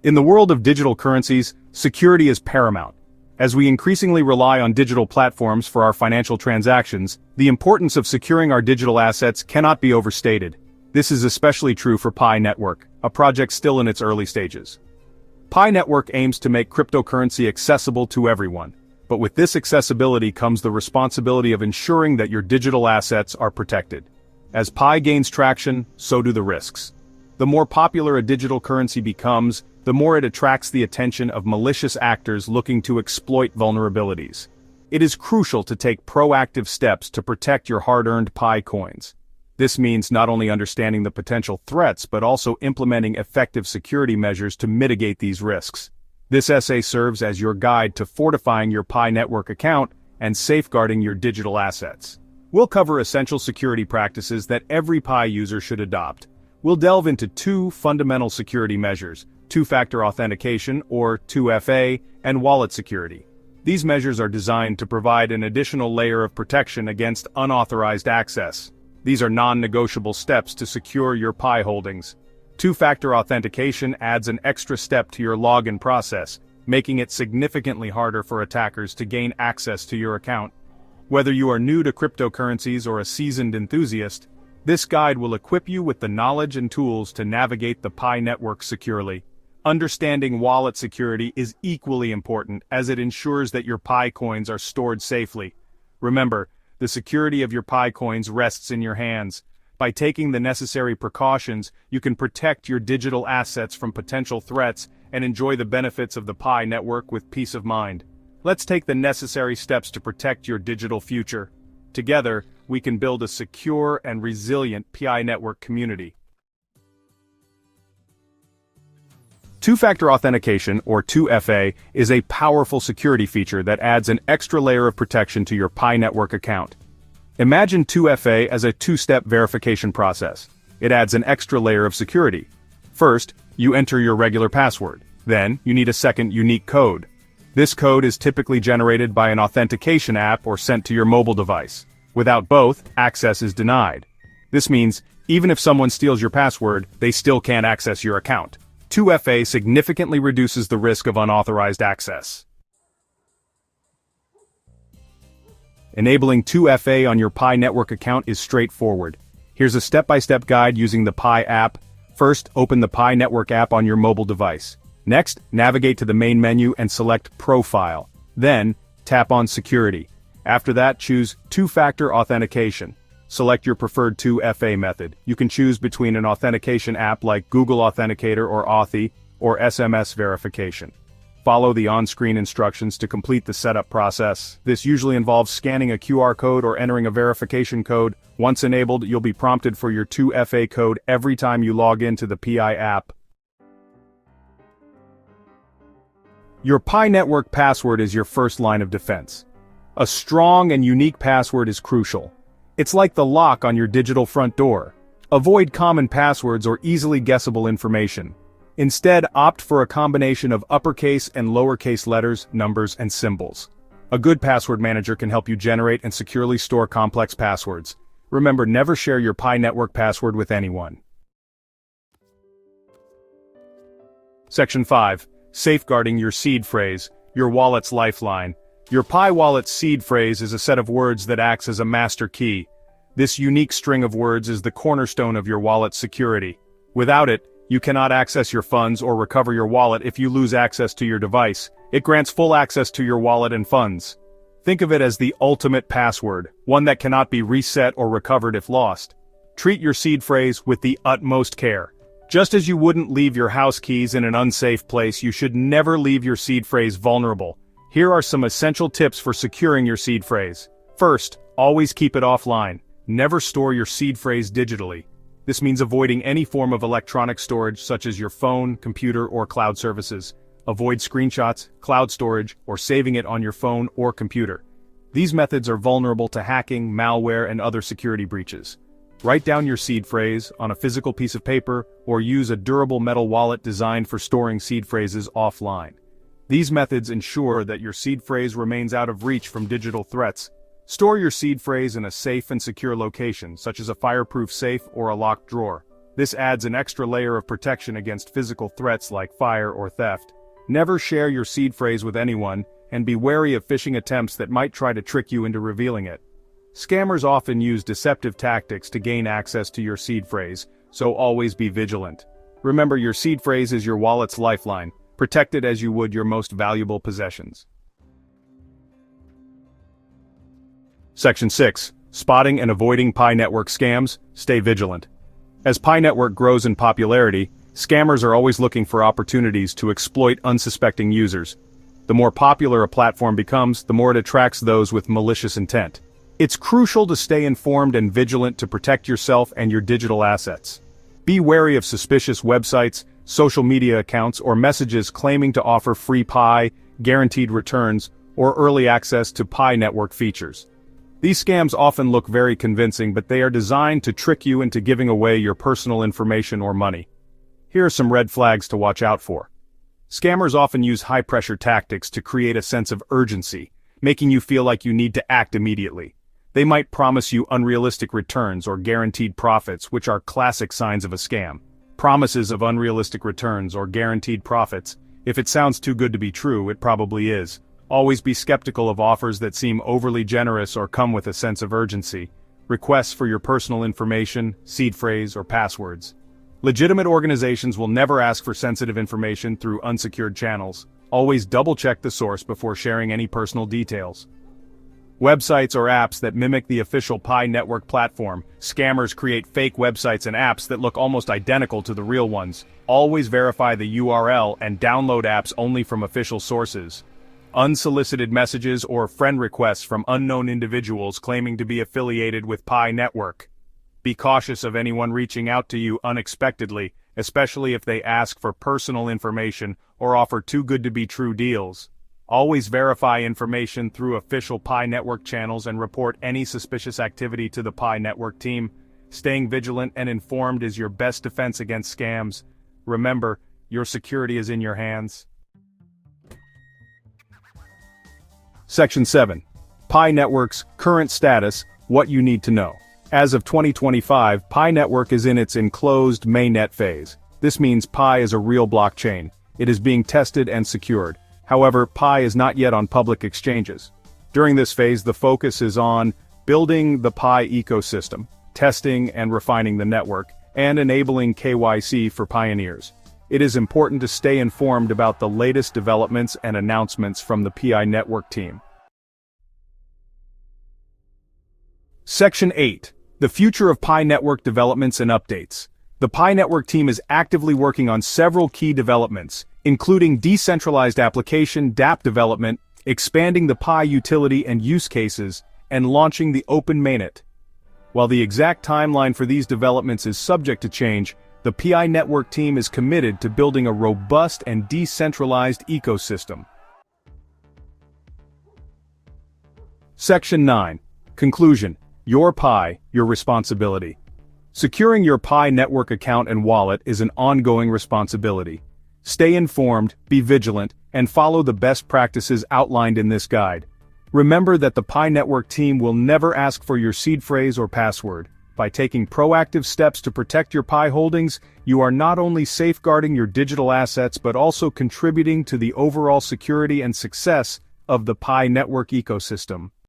In the world of digital currencies, security is paramount. As we increasingly rely on digital platforms for our financial transactions, the importance of securing our digital assets cannot be overstated. This is especially true for PiNetwork, a project still in its early stages. PiNetwork aims to make cryptocurrency accessible to everyone, but with this accessibility comes the responsibility of ensuring that your digital assets are protected. As Pi gains traction, so do the risks. The more popular a digital currency becomes, the more it attracts the attention of malicious actors looking to exploit vulnerabilities. It is crucial to take proactive steps to protect your hard-earned Pi coins. This means not only understanding the potential threats but also implementing effective security measures to mitigate these risks. This essay serves as your guide to fortifying your PiNetwork account and safeguarding your digital assets. We'll cover essential security practices that every Pi user should adopt. We'll delve into two fundamental security measures: two-factor authentication, or 2FA, and wallet security. These measures are designed to provide an additional layer of protection against unauthorized access. These are non-negotiable steps to secure your Pi holdings. Two-factor authentication adds an extra step to your login process, making it significantly harder for attackers to gain access to your account. Whether you are new to cryptocurrencies or a seasoned enthusiast, this guide will equip you with the knowledge and tools to navigate the PiNetwork securely. Understanding wallet security is equally important, as it ensures that your Pi coins are stored safely. Remember, the security of your Pi coins rests in your hands. By taking the necessary precautions, you can protect your digital assets from potential threats and enjoy the benefits of the PiNetwork with peace of mind. Let's take the necessary steps to protect your digital future. Together, we can build a secure and resilient PiNetwork community. Two-factor authentication, or 2FA, is a powerful security feature that adds an extra layer of protection to your PiNetwork account. Imagine 2FA as a two-step verification process. It adds an extra layer of security. First, you enter your regular password. Then, you need a second unique code. This code is typically generated by an authentication app or sent to your mobile device. Without both, access is denied. This means, even if someone steals your password, they still can't access your account. 2FA significantly reduces the risk of unauthorized access. Enabling 2FA on your PiNetwork account is straightforward. Here's a step-by-step guide using the Pi app. First, open the PiNetwork app on your mobile device. Next, navigate to the main menu and select Profile. Then, tap on Security. After that, choose Two-Factor Authentication. Select your preferred 2FA method. You can choose between an authentication app like Google Authenticator or Authy, or SMS verification. Follow the on-screen instructions to complete the setup process. This usually involves scanning a QR code or entering a verification code. Once enabled, you'll be prompted for your 2FA code every time you log into the Pi app. Your PiNetwork password is your first line of defense. A strong and unique password is crucial. It's like the lock on your digital front door. Avoid common passwords or easily guessable information. Instead, opt for a combination of uppercase and lowercase letters, numbers, and symbols. A good password manager can help you generate and securely store complex passwords. Remember, never share your PiNetwork password with anyone. Section 5. Safeguarding your seed phrase, your wallet's lifeline. Your Pi wallet's seed phrase is a set of words that acts as a master key. This unique string of words is the cornerstone of your wallet's security. Without it, you cannot access your funds or recover your wallet if you lose access to your device. It grants full access to your wallet and funds. Think of it as the ultimate password, one that cannot be reset or recovered if lost. Treat your seed phrase with the utmost care. Just as you wouldn't leave your house keys in an unsafe place, you should never leave your seed phrase vulnerable. Here are some essential tips for securing your seed phrase. First, always keep it offline. Never store your seed phrase digitally. This means avoiding any form of electronic storage such as your phone, computer, or cloud services. Avoid screenshots, cloud storage, or saving it on your phone or computer. These methods are vulnerable to hacking, malware, and other security breaches. Write down your seed phrase on a physical piece of paper or use a durable metal wallet designed for storing seed phrases offline. These methods ensure that your seed phrase remains out of reach from digital threats. Store your seed phrase in a safe and secure location, such as a fireproof safe or a locked drawer. This adds an extra layer of protection against physical threats like fire or theft. Never share your seed phrase with anyone, and be wary of phishing attempts that might try to trick you into revealing it. Scammers often use deceptive tactics to gain access to your seed phrase, so always be vigilant. Remember, your seed phrase is your wallet's lifeline. Protect it as you would your most valuable possessions. Section 6. Spotting and avoiding PiNetwork scams. Stay vigilant. As PiNetwork grows in popularity, scammers are always looking for opportunities to exploit unsuspecting users. The more popular a platform becomes, the more it attracts those with malicious intent. It's crucial to stay informed and vigilant to protect yourself and your digital assets. Be wary of suspicious websites, social media accounts, or messages claiming to offer free Pi, guaranteed returns, or early access to PiNetwork features. These scams often look very convincing, but they are designed to trick you into giving away your personal information or money. Here are some red flags to watch out for. Scammers often use high-pressure tactics to create a sense of urgency, making you feel like you need to act immediately. They might promise you unrealistic returns or guaranteed profits, which are classic signs of a scam. Promises of unrealistic returns or guaranteed profits. If it sounds too good to be true, it probably is. Always be skeptical of offers that seem overly generous or come with a sense of urgency. Requests for your personal information, seed phrase, or passwords. Legitimate organizations will never ask for sensitive information through unsecured channels. Always double-check the source before sharing any personal details. Websites or apps that mimic the official PiNetwork platform. Scammers create fake websites and apps that look almost identical to the real ones. Always verify the URL and download apps only from official sources. Unsolicited messages or friend requests from unknown individuals claiming to be affiliated with PiNetwork. Be cautious of anyone reaching out to you unexpectedly, especially if they ask for personal information or offer too good to be true deals. Always verify information through official PiNetwork channels and report any suspicious activity to the PiNetwork team. Staying vigilant and informed is your best defense against scams. Remember, your security is in your hands. Section 7. PiNetwork's current status, what you need to know. As of 2025, PiNetwork is in its enclosed mainnet phase. This means Pi is a real blockchain. It is being tested and secured. However, Pi is not yet on public exchanges. During this phase, the focus is on building the Pi ecosystem, testing and refining the network, and enabling KYC for pioneers. It is important to stay informed about the latest developments and announcements from the PiNetwork team. Section 8. The future of PiNetwork developments and updates. The PiNetwork team is actively working on several key developments, including decentralized application (dApp) development, expanding the Pi utility and use cases, and launching the open mainnet. While the exact timeline for these developments is subject to change, the PiNetwork team is committed to building a robust and decentralized ecosystem. Section 9. Conclusion. Your Pi, your responsibility. Securing your PiNetwork account and wallet is an ongoing responsibility. Stay informed, be vigilant, and follow the best practices outlined in this guide. Remember that the PiNetwork team will never ask for your seed phrase or password. By taking proactive steps to protect your Pi holdings, you are not only safeguarding your digital assets but also contributing to the overall security and success of the PiNetwork ecosystem.